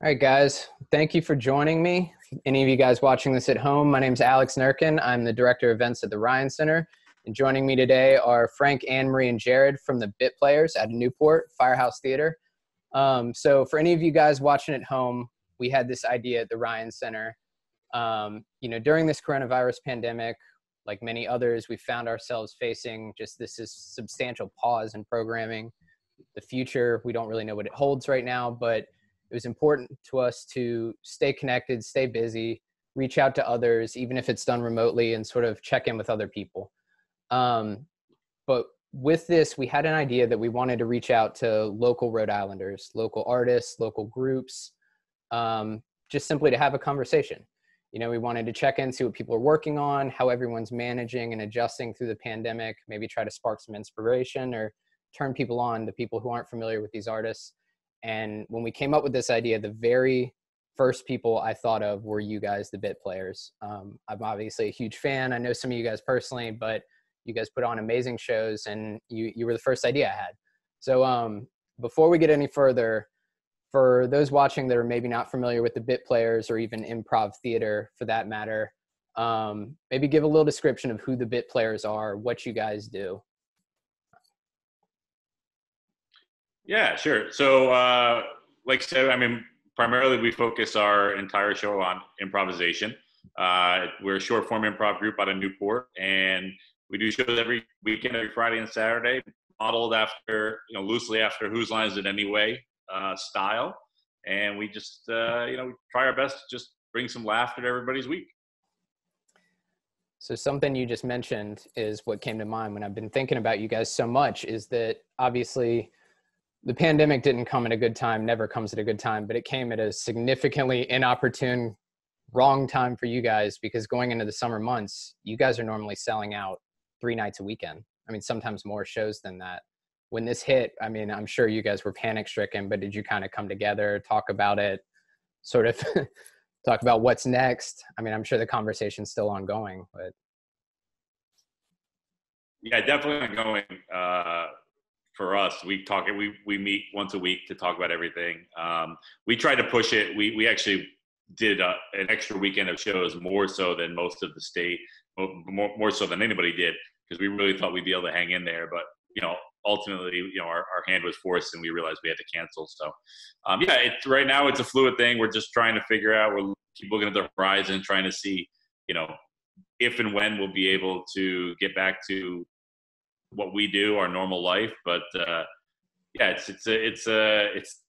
All right, guys. Thank you for joining me. Any of you guys watching this at home, my name is Alex Nurkin. I'm the Director of Events at the Ryan Center. And joining me today are Frank, Anne-Marie, and Jared from the Bit Players at Newport Firehouse Theater. So for any of you guys watching at home, we had this idea at the Ryan Center. During this coronavirus pandemic, like many others, we found ourselves facing just this substantial pause in programming. The future, we don't really know what it holds right now, but it was important to us to stay connected, stay busy, reach out to others, even if it's done remotely, and sort of check in with other people. But with this, we had an idea that we wanted to reach out to local Rhode Islanders, local artists, local groups, just simply to have a conversation. We wanted to check in, see what people are working on, how everyone's managing and adjusting through the pandemic, maybe try to spark some inspiration or turn people on to people who aren't familiar with these artists. And when we came up with this idea, the very first people I thought of were you guys, the Bit Players. I'm obviously a huge fan. I know some of you guys personally, but you guys put on amazing shows, and you were the first idea I had. So before we get any further, for those watching that are maybe not familiar with the Bit Players or even improv theater for that matter, maybe give a little description of who the Bit Players are, what you guys do. Yeah, sure. So, like I said, primarily we focus our entire show on improvisation. We're a short form improv group out of Newport, and we do shows every weekend, every Friday and Saturday, modeled after, loosely after Whose Line Is It Anyway style. And we just, we try our best to just bring some laughter to everybody's week. So something you just mentioned is what came to mind when I've been thinking about you guys so much, is that obviously the pandemic didn't come at a good time, never comes at a good time, but it came at a significantly inopportune, wrong time for you guys, because going into the summer months, you guys are normally selling out 3 nights a weekend. Sometimes more shows than that. When this hit, I'm sure you guys were panic stricken, but did you kind of come together, talk about it, sort of talk about what's next? I'm sure the conversation's still ongoing, but. Yeah, definitely ongoing. For us, we meet once a week to talk about everything. We try to push it. We actually did an extra weekend of shows, more so than most of the state, more so than anybody did, because we really thought we'd be able to hang in there. But ultimately, our hand was forced, and we realized we had to cancel. So, right now it's a fluid thing. We're just trying to figure out. We'll keep looking at the horizon, trying to see, if and when we'll be able to get back to what we do, our normal life. But there's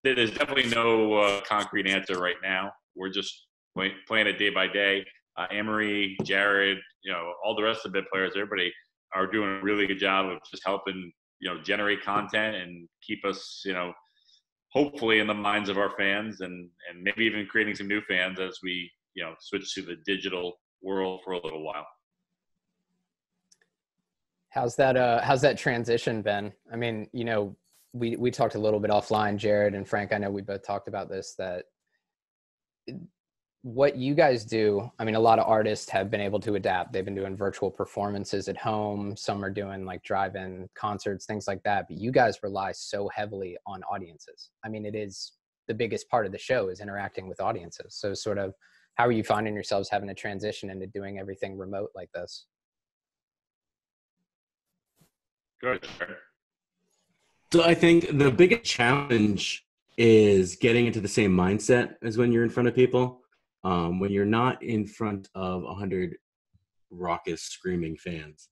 definitely no concrete answer right now. We're just playing it day by day. Anne-Marie, Jared, all the rest of the Bit Players, everybody are doing a really good job of just helping, generate content and keep us, hopefully in the minds of our fans, and maybe even creating some new fans as we, switch to the digital world for a little while. How's that transition been? We talked a little bit offline, Jared and Frank. I know we both talked about this, that what you guys do, a lot of artists have been able to adapt. They've been doing virtual performances at home. Some are doing like drive-in concerts, things like that. But you guys rely so heavily on audiences. It is the biggest part of the show, is interacting with audiences. So sort of, how are you finding yourselves having to transition into doing everything remote like this? Good. So I think the biggest challenge is getting into the same mindset as when you're in front of people. When you're not in front of 100 raucous, screaming fans,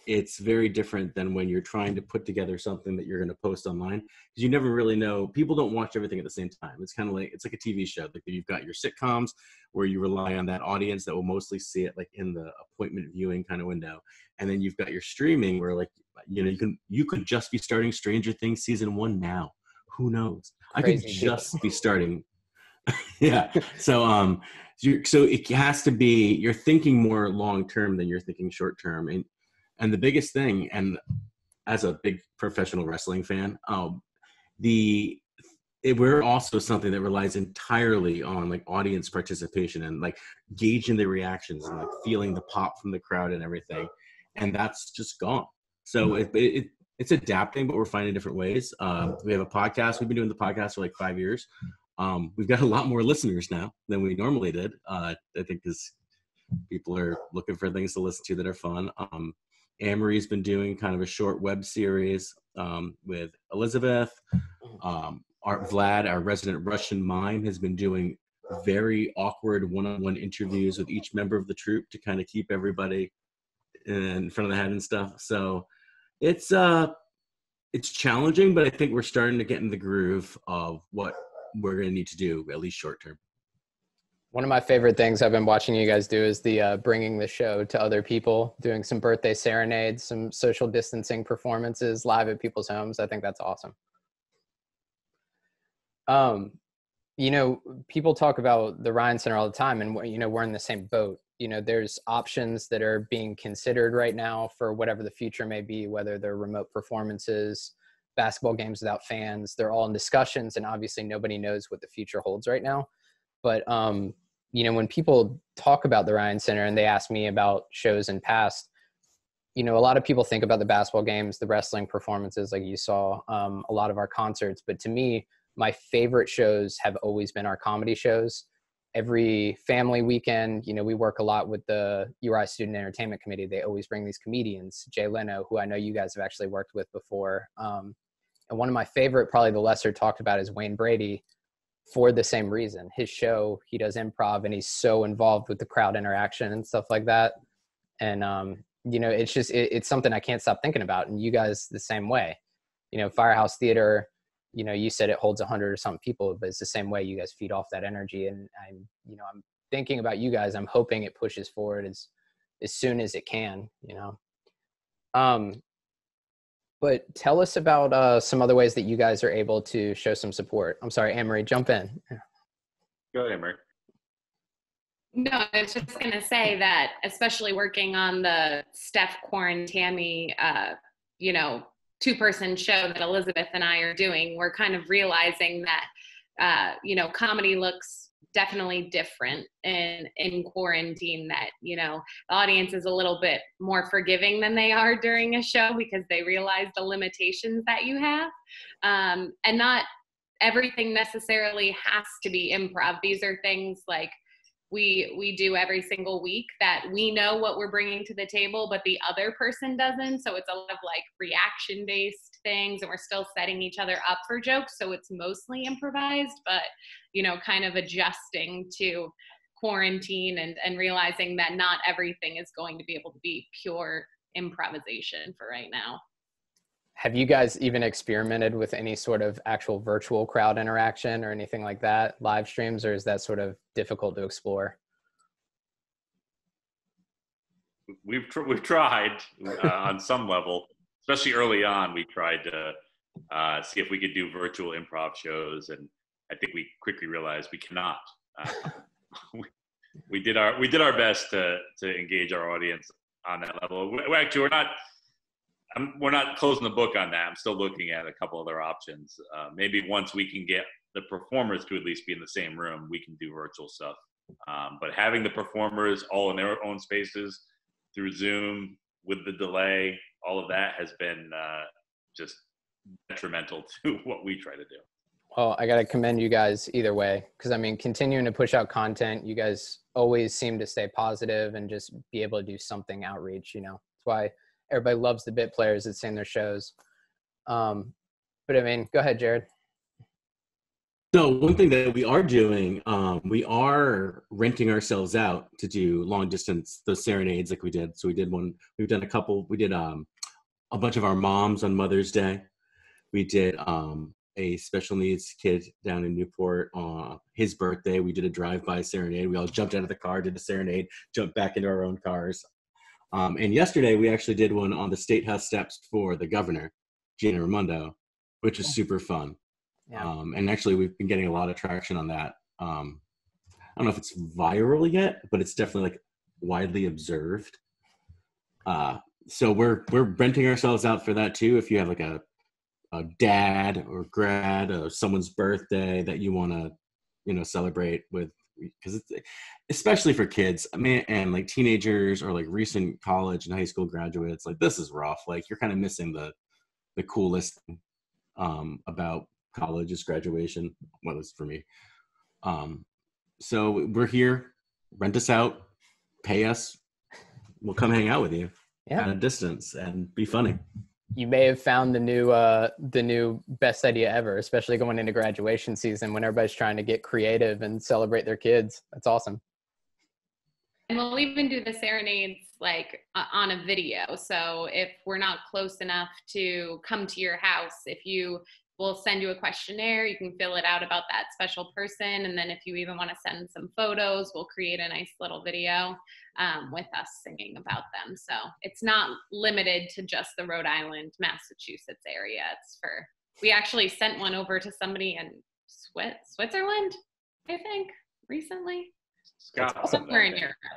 it's very different than when you're trying to put together something that you're going to post online, because you never really know. People don't watch everything at the same time. It's kind of like, it's like a TV show. Like, you've got your sitcoms where you rely on that audience that will mostly see it like in the appointment viewing kind of window. And then you've got your streaming where, like, you could just be starting Stranger Things season 1 now. Who knows? Crazy I could just be starting. Yeah. So it has to be, you're thinking more long-term than you're thinking short-term. And the biggest thing, and as a big professional wrestling fan, we're also something that relies entirely on like audience participation and like gauging the reactions and like feeling the pop from the crowd and everything. And that's just gone. So it's adapting, but we're finding different ways. We have a podcast. We've been doing the podcast for like 5 years. We've got a lot more listeners now than we normally did. I think because people are looking for things to listen to that are fun. Amory's been doing kind of a short web series with Elizabeth. Vlad, our resident Russian mime, has been doing very awkward one-on-one interviews with each member of the troupe to kind of keep everybody in front of the head and stuff. So it's challenging, but I think we're starting to get in the groove of what we're going to need to do, at least short term. One of my favorite things I've been watching you guys do is the bringing the show to other people, doing some birthday serenades, some social distancing performances live at people's homes. I think that's awesome. You know, people talk about the Ryan Center all the time, and, you know, we're in the same boat. You know, there's options that are being considered right now for whatever the future may be, whether they're remote performances, basketball games without fans. They're all in discussions, and obviously nobody knows what the future holds right now. But, you know, when people talk about the Ryan Center and they ask me about shows in past, you know, a lot of people think about the basketball games, the wrestling performances like you saw, a lot of our concerts. But to me, my favorite shows have always been our comedy shows. Every family weekend, you know, we work a lot with the URI Student Entertainment Committee. They always bring these comedians, Jay Leno, who I know you guys have actually worked with before. And one of my favorite, probably the lesser talked about, is Wayne Brady, for the same reason. His show, he does improv, and he's so involved with the crowd interaction and stuff like that. And, you know, it's just, it's something I can't stop thinking about. And you guys the same way. You know, Firehouse Theater, you know, you said it holds 100 or something people, but it's the same way. You guys feed off that energy. And I'm thinking about you guys. I'm hoping it pushes forward as soon as it can, you know. But tell us about some other ways that you guys are able to show some support. I'm sorry, Amory, jump in. Go ahead, Amory. No, I was just going to say that, especially working on the Steph, Quarren, Tammy, you know, two-person show that Elizabeth and I are doing, we're kind of realizing that, you know, comedy looks definitely different in quarantine, that, you know, the audience is a little bit more forgiving than they are during a show because they realize the limitations that you have. And not everything necessarily has to be improv. These are things like we do every single week that we know what we're bringing to the table, but the other person doesn't. So it's a lot of like reaction based things, and we're still setting each other up for jokes. So it's mostly improvised, but, you know, kind of adjusting to quarantine and realizing that not everything is going to be able to be pure improvisation for right now. Have you guys even experimented with any sort of actual virtual crowd interaction or anything like that, live streams, or is that sort of difficult to explore? We've tried on some level, especially early on. We tried to see if we could do virtual improv shows, and I think we quickly realized we cannot. We did our best to engage our audience on that level. We're not closing the book on that. I'm still looking at a couple other options. Maybe once we can get the performers to at least be in the same room, we can do virtual stuff. But having the performers all in their own spaces through Zoom with the delay, all of that has been just detrimental to what we try to do. Well, I got to commend you guys either way, because I mean, continuing to push out content, you guys always seem to stay positive and just be able to do something outreach, you know. That's why everybody loves the bit players that sing their shows. But I mean, go ahead, Jared. So one thing that we are doing, we are renting ourselves out to do long distance, those serenades like we did. So we did one, we've done a couple, we did a bunch of our moms on Mother's Day. We did a special needs kid down in Newport on his birthday. We did a drive-by serenade. We all jumped out of the car, did a serenade, jumped back into our own cars. And yesterday we actually did one on the State House steps for the governor, Gina Raimondo, which was super fun. Yeah. And actually we've been getting a lot of traction on that. I don't know if it's viral yet, but it's definitely like widely observed. So we're renting ourselves out for that too. If you have like a dad or grad or someone's birthday that you want to, you know, celebrate with, because it's especially for kids, I mean, and like teenagers or like recent college and high school graduates, like this is rough. Like you're kind of missing the coolest about college is graduation. Well, it's for me. So we're here. Rent us out. Pay us. We'll come hang out with you at a distance and be funny. You may have found the new best idea ever, especially going into graduation season when everybody's trying to get creative and celebrate their kids. That's awesome. And we'll even do the Serenades like on a video. So if we're not close enough to come to your house, we'll send you a questionnaire. You can fill it out about that special person. And then if you even want to send some photos, we'll create a nice little video with us singing about them. So it's not limited to just the Rhode Island, Massachusetts area. We actually sent one over to somebody in Switzerland, I think, recently.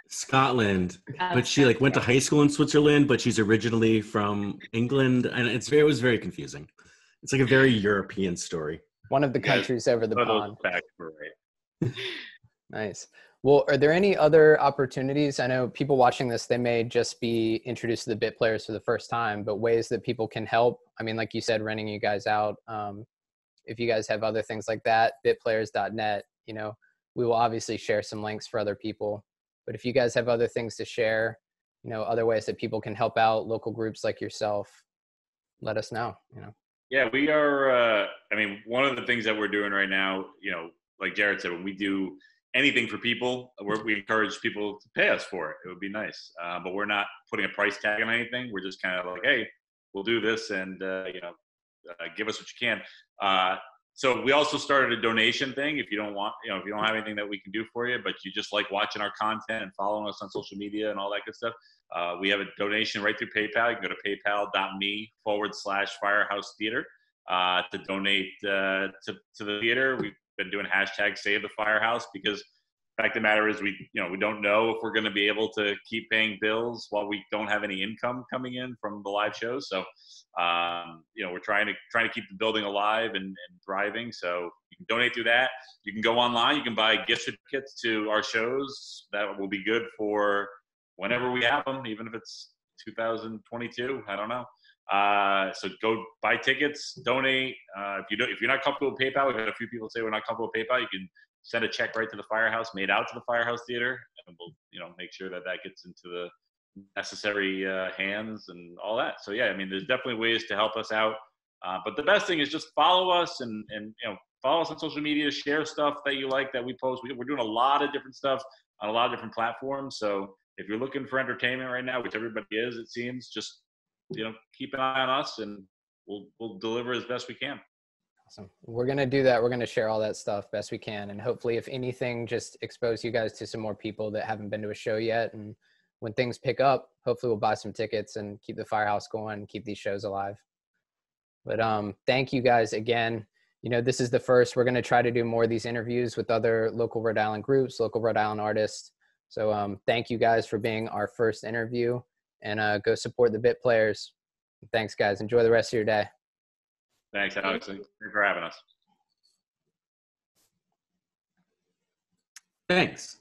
Scotland, but she went to high school in Switzerland, but she's originally from England, and it was very confusing. It's like a very European story. One of the countries over the pond. Nice. Well, are there any other opportunities? I know people watching this, they may just be introduced to the Bit Players for the first time, but ways that people can help. I mean, like you said, renting you guys out. If you guys have other things like that, bitplayers.net, we will obviously share some links for other people. But if you guys have other things to share, other ways that people can help out, local groups like yourself, let us know. Yeah, we are. One of the things that we're doing right now, like Jared said, when we do anything for people, we encourage people to pay us for it. It would be nice, but we're not putting a price tag on anything. We're just kind of like, hey, we'll do this, and give us what you can. So we also started a donation thing. If you don't want, if you don't have anything that we can do for you, but you just like watching our content and following us on social media and all that good stuff, we have a donation right through PayPal. You can go to paypal.me/Firehouse Theater to donate to the theater. We've been doing hashtag Save the Firehouse because the fact of the matter is we don't know if we're going to be able to keep paying bills while we don't have any income coming in from the live shows. So we're trying to keep the building alive and thriving. So you can donate through that. You can go online. You can buy gift certificates to our shows that will be good for whenever we have them, even if it's 2022. I don't know. So go buy tickets, donate. If you're not comfortable with PayPal, we've had a few people say we're not comfortable with PayPal. You can send a check right to the Firehouse, made out to the Firehouse Theater, and we'll make sure that gets into the necessary hands and all that. So yeah, there's definitely ways to help us out. But the best thing is just follow us and follow us on social media, share stuff that you like that we post. We're doing a lot of different stuff on a lot of different platforms. So if you're looking for entertainment right now, which everybody is, it seems, just keep an eye on us and we'll deliver as best we can. Awesome. We're going to do that. We're going to share all that stuff best we can. And hopefully, if anything, just expose you guys to some more people that haven't been to a show yet. And when things pick up, hopefully we'll buy some tickets and keep the Firehouse going and keep these shows alive. But thank you guys again. This is the first. We're going to try to do more of these interviews with other local Rhode Island groups, local Rhode Island artists. So thank you guys for being our first interview, and go support the Bit Players. Thanks, guys. Enjoy the rest of your day. Thanks, Alex. Thanks for having us. Thanks.